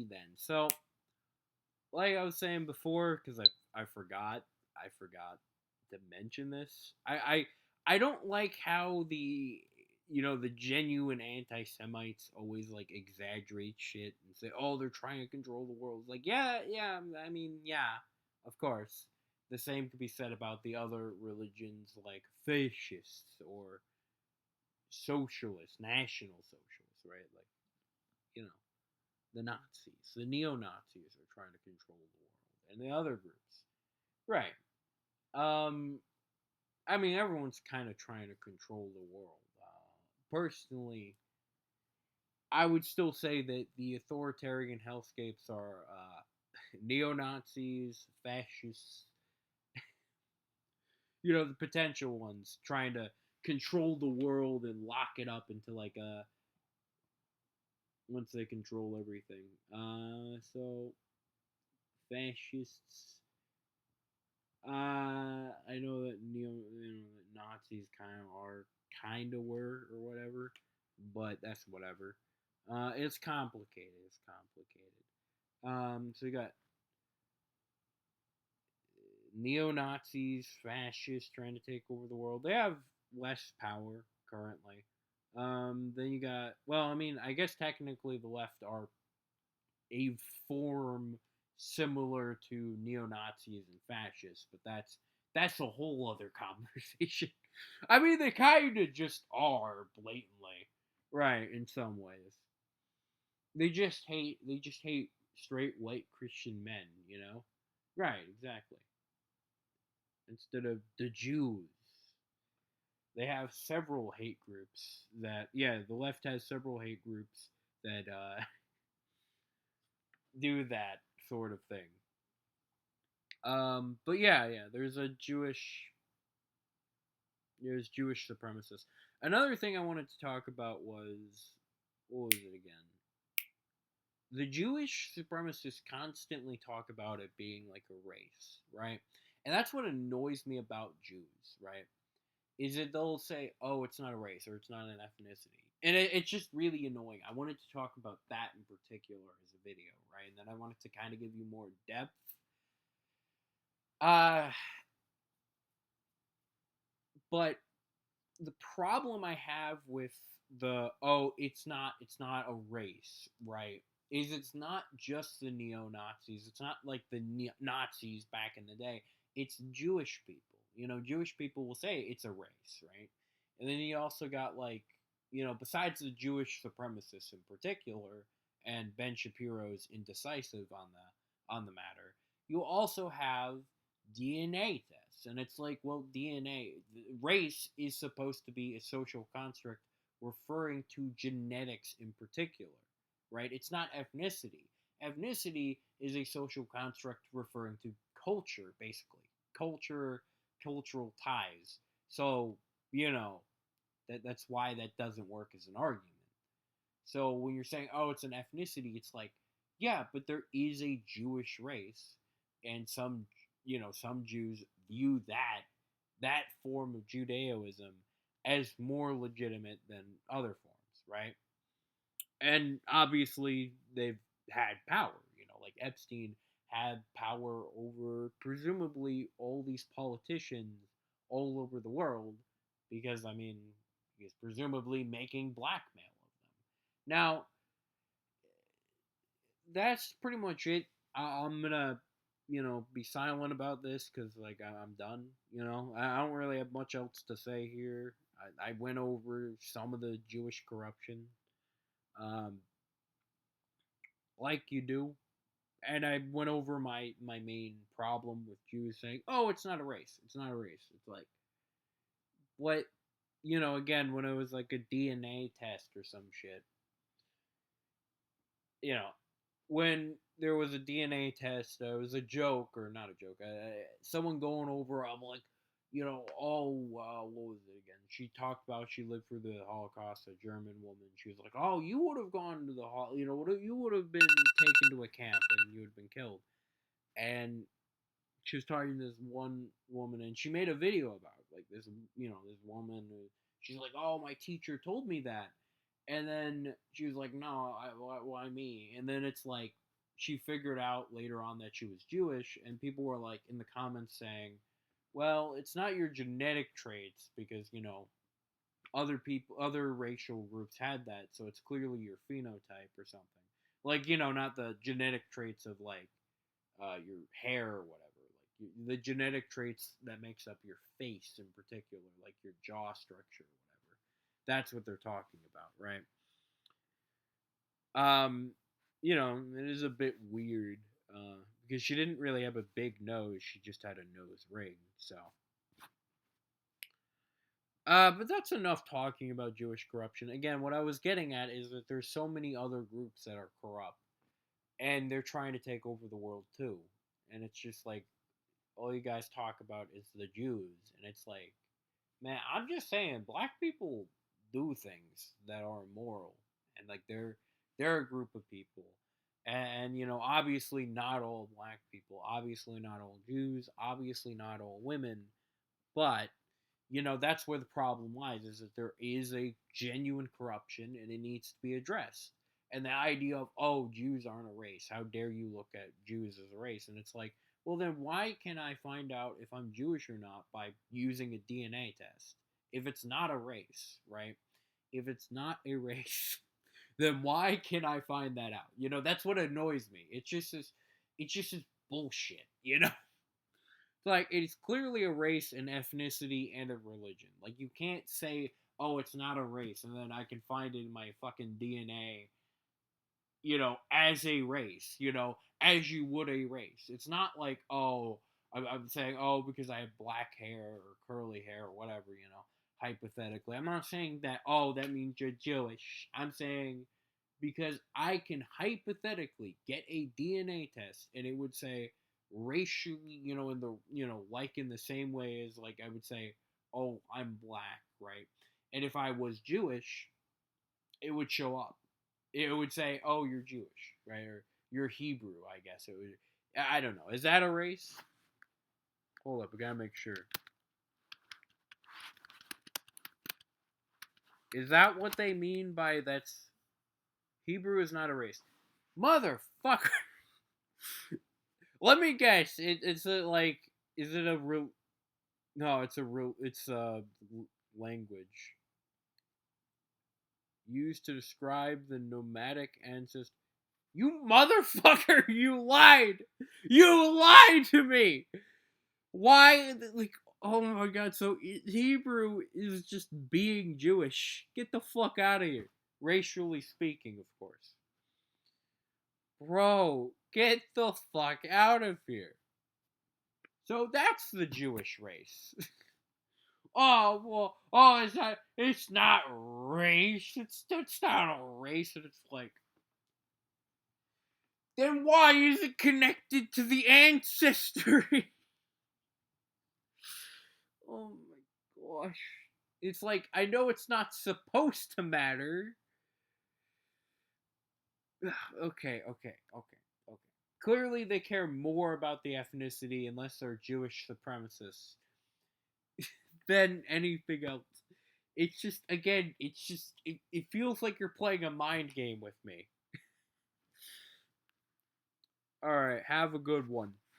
then. So, like I was saying before, because I forgot to mention this. I don't like how the genuine anti-Semites always like exaggerate shit and say, oh, they're trying to control the world. It's like, yeah, I mean, yeah, of course. The same could be said about the other religions like fascists or socialists, national socialists, right? Like, you know, the Nazis, the neo Nazis are trying to control the world, and the other groups, right? Um, I mean, everyone's kind of trying to control the world. Personally, I would still say that the authoritarian hellscapes are neo Nazis, fascists, the potential ones trying to control the world and lock it up into like a once they control everything. So fascists. I know that that Nazis kind of were or whatever, but that's whatever. It's complicated. It's complicated. So you got neo Nazis, fascists trying to take over the world. They have less power currently. Then you got, well, I mean, I guess technically the left are a form similar to neo Nazis and fascists, but that's a whole other conversation. I mean, they kind of just are blatantly, right? In some ways, they just hate straight white Christian men, right? Exactly. Instead of the Jews, they have several hate groups that, yeah, the left has several hate groups that do that sort of thing. But yeah, there's Jewish supremacists. Another thing I wanted to talk about was, what was it again? The Jewish supremacists constantly talk about it being like a race, right? And that's what annoys me about Jews, right? Is that they'll say, oh, it's not a race or it's not an ethnicity. And it's just really annoying. I wanted to talk about that in particular as a video, right? And then I wanted to kind of give you more depth. Uh, but the problem I have with the, oh, it's not a race, right? Is it's not just the neo Nazis. It's not like the Nazis back in the day. It's Jewish people. Jewish people will say it's a race, right? And then you also got like, besides the Jewish supremacists in particular, and Ben Shapiro's indecisive on the matter, you also have DNA tests. And it's like, well, DNA, race is supposed to be a social construct referring to genetics in particular, right? It's not ethnicity. Ethnicity is a social construct referring to culture, basically. Culture, cultural ties. So, you know, that's why that doesn't work as an argument. So when you're saying, oh, it's an ethnicity, it's like, yeah, but there is a Jewish race, and some Jews view that form of Judaism as more legitimate than other forms, right? And obviously they've had power, like Epstein had power over presumably all these politicians all over the world because I mean he's presumably making blackmail of them. Now, that's pretty much it. I'm gonna, be silent about this because, like, I'm done. I don't really have much else to say here. I went over some of the Jewish corruption, um, like you do, and I went over my main problem with Jews saying, "Oh, it's not a race. It's not a race." It's like, what, again, when it was like a DNA test or some shit, you know, when there was a DNA test, it was a joke or not a joke. Someone going over, I'm like, oh, what was it again? She talked about she lived through the Holocaust, a German woman. She was like, oh, you would have gone to the you would have been taken to a camp and you would have been killed. And she was talking to this one woman, and she made a video about it, like this woman. She's like, oh, my teacher told me that. And then she was like, no, why me? And then it's like, she figured out later on that she was Jewish, and people were like in the comments saying, "Well, it's not your genetic traits because other people, other racial groups had that, so it's clearly your phenotype or something. Like not the genetic traits of like your hair or whatever, like the genetic traits that makes up your face in particular, like your jaw structure or whatever. That's what they're talking about, right? Um, it is a bit weird because she didn't really have a big nose; she just had a nose ring. So, but that's enough talking about Jewish corruption. Again, what I was getting at is that there's so many other groups that are corrupt, and they're trying to take over the world too. And it's just like all you guys talk about is the Jews, and it's like, man, I'm just saying, black people do things that are immoral, and like they're a group of people, and obviously not all black people, obviously not all Jews, obviously not all women, but that's where the problem lies, is that there is a genuine corruption and it needs to be addressed. And the idea of, oh, Jews aren't a race, how dare you look at Jews as a race? And it's like, well, then why can I find out if I'm Jewish or not by using a DNA test? If it's not a race, right? If it's not a race, then why can I find that out? That's what annoys me. It's just this bullshit. Like, it's clearly a race, an ethnicity, and a religion. Like, you can't say, oh, it's not a race, and then I can find it in my fucking DNA, as a race, as you would a race. It's not like, oh, I'm saying, oh, because I have black hair or curly hair or whatever, hypothetically. I'm not saying that, oh, that means you're Jewish. I'm saying because I can hypothetically get a DNA test and it would say racially, in the, like in the same way as like I would say, oh, I'm black, right? And if I was Jewish, it would show up. It would say, oh, you're Jewish, right? Or you're Hebrew, I guess. It would, I don't know. Is that a race? Hold up, we gotta make sure. Is that what they mean by that's Hebrew is not a race? Motherfucker. Let me guess. It's a like. Is it a real? No, it's a real. It's a language used to describe the nomadic ancestors. You motherfucker! You lied. You lied to me. Why? Like, oh my god. So Hebrew is just being Jewish. Get the fuck out of here. Racially speaking, of course. Bro, get the fuck out of here. So that's the Jewish race. Oh well, oh it's not race. It's not a race, and it's like, then why is it connected to the ancestry? Oh my gosh. It's like, I know it's not supposed to matter. Okay. Clearly they care more about the ethnicity, unless they're Jewish supremacists, than anything else. It's just, again, it feels like you're playing a mind game with me. Alright, have a good one.